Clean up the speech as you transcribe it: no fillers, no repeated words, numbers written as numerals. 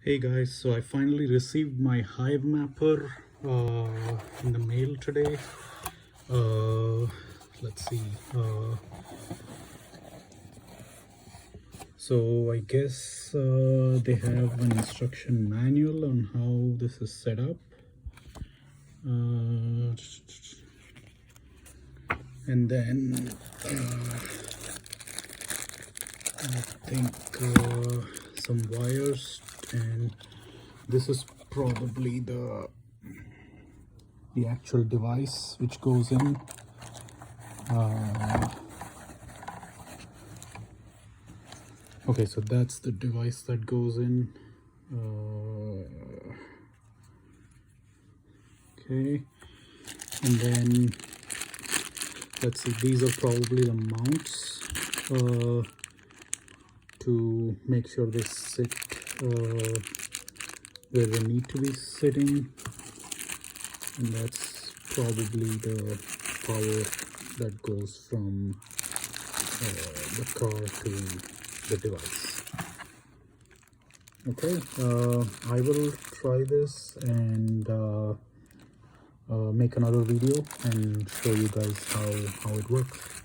Hey guys, so I finally received my Hivemapper in the mail today. Uh, let's see. So I guess they have an instruction manual on how this is set up. And then I think some wires, and this is probably the actual device which goes in. Okay, so that's the device that goes in. Okay, and then let's see, these are probably the mounts to make sure they sit where they need to be sitting, and that's probably the power that goes from the car to the device. Okay, I will try this and make another video and show you guys how it works.